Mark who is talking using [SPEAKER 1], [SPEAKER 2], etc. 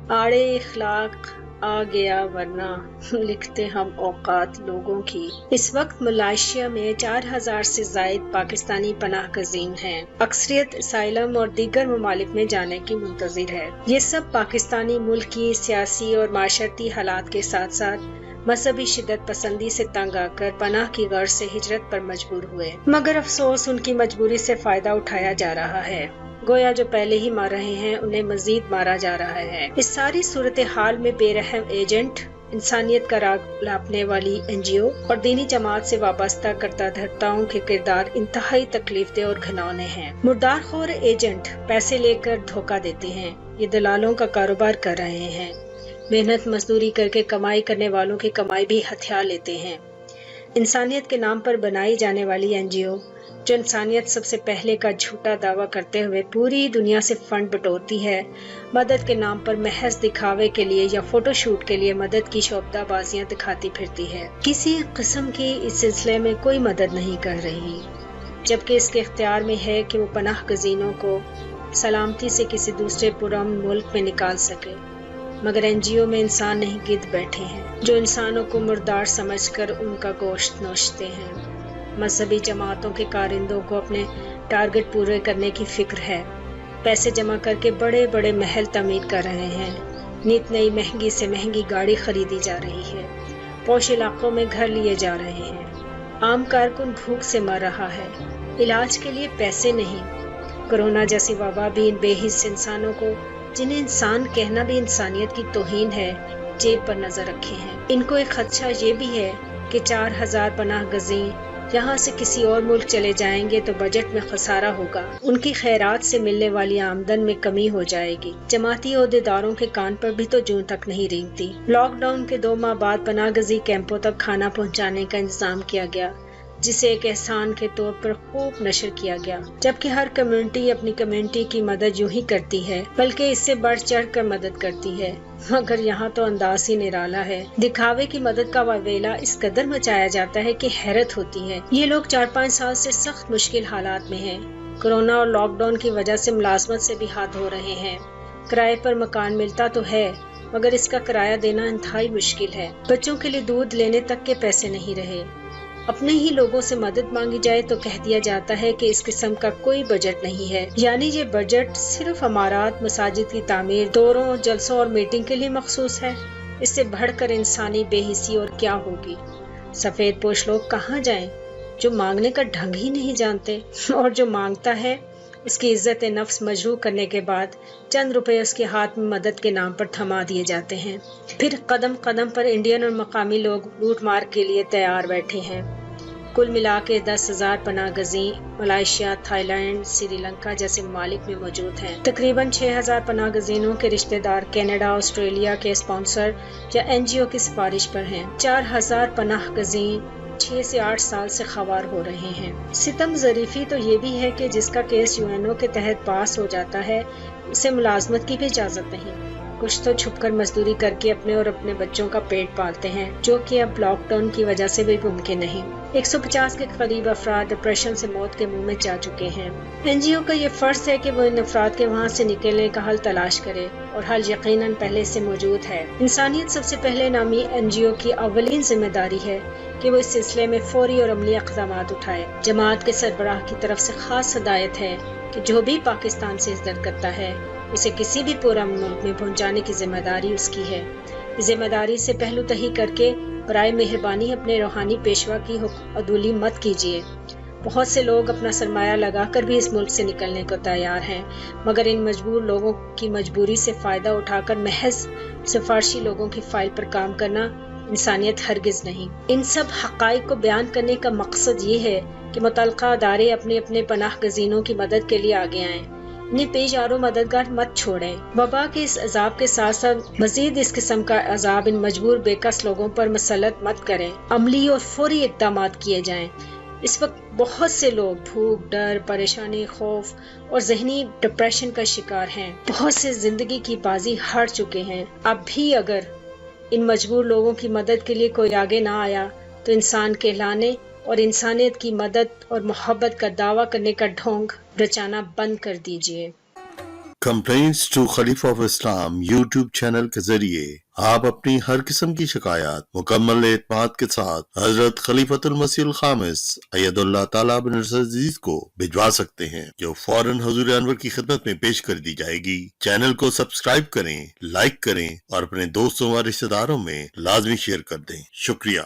[SPEAKER 1] آڑے اخلاق آ گیا ورنہ لکھتے ہم اوقات لوگوں کی۔ اس وقت ملائیشیا میں 4000 سے زائد پاکستانی پناہ گزین ہیں۔ اکثریت اسائلم اور دیگر ممالک میں جانے کی منتظر ہے۔ یہ سب پاکستانی ملک کی سیاسی اور معاشرتی حالات کے ساتھ ساتھ مذہبی شدت پسندی سے تنگ آ کر پناہ کی غرض سے ہجرت پر مجبور ہوئے، مگر افسوس ان کی مجبوری سے فائدہ اٹھایا جا رہا ہے۔ گویا جو پہلے ہی مار رہے ہیں انہیں مزید مارا جا رہا ہے۔ اس ساری صورتحال میں بے رحم ایجنٹ، انسانیت کا راگ لاپنے والی NGO اور دینی جماعت سے وابستہ کرتا دھرتاؤں کے کردار انتہائی تکلیف دہ اور گھناؤنے ہیں۔ مردار خور ایجنٹ پیسے لے کر دھوکہ دیتے ہیں، یہ دلالوں کا کاروبار کر رہے ہیں۔ محنت مزدوری کر کے کمائی کرنے والوں کی کمائی بھی ہتھیار لیتے ہیں۔ انسانیت کے نام پر بنائی جانے والی NGO جو انسانیت سب سے پہلے کا جھوٹا دعویٰ کرتے ہوئے پوری دنیا سے فنڈ بٹورتی ہے، مدد کے نام پر محض دکھاوے کے لیے یا فوٹو شوٹ کے لیے مدد کی شعبدہ بازیاں دکھاتی پھرتی ہے، کسی قسم کی اس سلسلے میں کوئی مدد نہیں کر رہی، جبکہ اس کے اختیار میں ہے کہ وہ پناہ گزینوں کو سلامتی سے کسی دوسرے پرامن ملک میں نکال سکے۔ مگر NGO میں انسان نہیں گد بیٹھے ہیں جو انسانوں کو مردار سمجھ کر ان کا گوشت نوچتے ہیں۔ مذہبی جماعتوں کے کارندوں کو اپنے ٹارگٹ پورے کرنے کی فکر ہے، پیسے جمع کر کے بڑے بڑے محل تعمیر کر رہے ہیں، نت نئی مہنگی سے مہنگی گاڑی خریدی جا رہی ہے، پوش علاقوں میں گھر لیے جا رہے ہیں، عام کارکن بھوک سے مر رہا ہے، علاج کے لیے پیسے نہیں۔ کورونا جیسی وبا بھی ان بے حس انسانوں کو، جنہیں انسان کہنا بھی انسانیت کی توہین ہے، جیب پر نظر رکھے ہیں۔ ان کو ایک خدشہ یہ بھی ہے کہ 4000 پناہ گزین یہاں سے کسی اور ملک چلے جائیں گے تو بجٹ میں خسارہ ہوگا، ان کی خیرات سے ملنے والی آمدن میں کمی ہو جائے گی۔ جماعتی عہدیداروں کے کان پر بھی تو جوں تک نہیں رینگتی۔ لاک ڈاؤن کے 2 ماہ بعد پناہ گزین کیمپوں تک کھانا پہنچانے کا انتظام کیا گیا، جسے ایک احسان کے طور پر خوب نشر کیا گیا، جبکہ ہر کمیونٹی اپنی کمیونٹی کی مدد یوں ہی کرتی ہے، بلکہ اس سے بڑھ چڑھ کر مدد کرتی ہے، مگر یہاں تو انداز ہی نرالا ہے۔ دکھاوے کی مدد کا واویلا اس قدر مچایا جاتا ہے کہ حیرت ہوتی ہے۔ یہ لوگ 4-5 سال سے سخت مشکل حالات میں ہیں، کورونا اور لاک ڈاؤن کی وجہ سے ملازمت سے بھی ہاتھ دھو رہے ہیں، کرائے پر مکان ملتا تو ہے مگر اس کا کرایہ دینا انتہائی مشکل ہے، بچوں کے لیے دودھ لینے تک کے پیسے نہیں رہے۔ اپنے ہی لوگوں سے مدد مانگی جائے تو کہہ دیا جاتا ہے کہ اس قسم کا کوئی بجٹ نہیں ہے، یعنی یہ بجٹ صرف عمارات، مساجد کی تعمیر، دوروں، جلسوں اور میٹنگ کے لیے مخصوص ہے۔ اس سے بڑھ کر انسانی بے حسی اور کیا ہوگی؟ سفید پوش لوگ کہاں جائیں جو مانگنے کا ڈھنگ ہی نہیں جانتے، اور جو مانگتا ہے اس کی عزت نفس مجروح کرنے کے بعد چند روپے اس کے ہاتھ میں مدد کے نام پر تھما دیے جاتے ہیں۔ پھر قدم قدم پر انڈین اور مقامی لوگ لوٹ مار کے لیے تیار بیٹھے ہیں۔ کل ملا کے 10,000 پناہ گزین Malaysia, Thai land, Sri Lanka جیسے ممالک میں موجود ہیں۔ تقریباً 6,000 پناہ گزینوں کے رشتہ دار کینیڈا، آسٹریلیا کے اسپانسر یا NGO کی سفارش پر ہیں۔ 4,000 پناہ گزین 6 سے 8 سال سے خوار ہو رہے ہیں۔ ستم ظریفی تو یہ بھی ہے کہ جس کا کیس UNO کے تحت پاس ہو جاتا ہے اسے ملازمت کی بھی اجازت نہیں۔ کچھ تو چھپ کر مزدوری کر کے اپنے اور اپنے بچوں کا پیٹ پالتے ہیں، جو کہ اب لاک ڈاؤن کی وجہ سے بھی ممکن نہیں۔ 150 کے قریب افراد ڈپریشن سے موت کے منہ میں جا چکے ہیں۔ NGO کا یہ فرض ہے کہ وہ ان افراد کے وہاں سے نکلنے کا حل تلاش کرے، اور حل یقیناً پہلے سے موجود ہے۔ انسانیت سب سے پہلے نامی NGO کی اولین ذمہ داری ہے کہ وہ اس سلسلے میں فوری اور عملی اقدامات اٹھائے۔ جماعت کے سربراہ کی طرف سے خاص ہدایت ہے کہ جو بھی پاکستان سے ہجرت کرتا ہے اسے کسی بھی پرامن ملک میں پہنچانے کی ذمہ داری اس کی ہے۔ ذمہ داری سے پہلو تہی کر کے برائے مہربانی اپنے روحانی پیشوا کی عدولی مت کیجیے۔ بہت سے لوگ اپنا سرمایہ لگا کر بھی اس ملک سے نکلنے کو تیار ہیں، مگر ان مجبور لوگوں کی مجبوری سے فائدہ اٹھا کر محض سفارشی لوگوں کی فائل پر کام کرنا انسانیت ہرگز نہیں۔ ان سب حقائق کو بیان کرنے کا مقصد یہ ہے کہ متعلقہ ادارے اپنے اپنے پناہ گزینوں کی مدد کے لیے آگے آئیں، انہیں پیشارو مددگار مت چھوڑیں۔ وبا کے اس عذاب کے ساتھ ساتھ مزید اس قسم کا عذاب ان مجبور بے کس لوگوں پر مسلط مت کریں۔ عملی اور فوری اقدامات کیے جائیں۔ اس وقت بہت سے لوگ بھوک، ڈر، پریشانی، خوف اور ذہنی ڈپریشن کا شکار ہیں۔ بہت سے زندگی کی بازی ہار چکے ہیں۔ اب بھی اگر ان مجبور لوگوں کی مدد کے لیے کوئی آگے نہ آیا تو انسان کہلانے اور انسانیت کی مدد اور محبت کا دعویٰ کرنے کا ڈھونگ رچانا بند کر دیجیے۔
[SPEAKER 2] کمپلینٹس ٹو خلیفہ آف اسلام یوٹیوب چینل کے ذریعے آپ اپنی ہر قسم کی شکایات مکمل اعتماد کے ساتھ حضرت خلیفۃ المسیح الخامس اید اللہ تعالیٰ بن عزیز کو بھجوا سکتے ہیں، جو فوراً حضور انور کی خدمت میں پیش کر دی جائے گی۔ چینل کو سبسکرائب کریں، لائک کریں اور اپنے دوستوں و رشتہ داروں میں لازمی شیئر کر دیں۔ شکریہ۔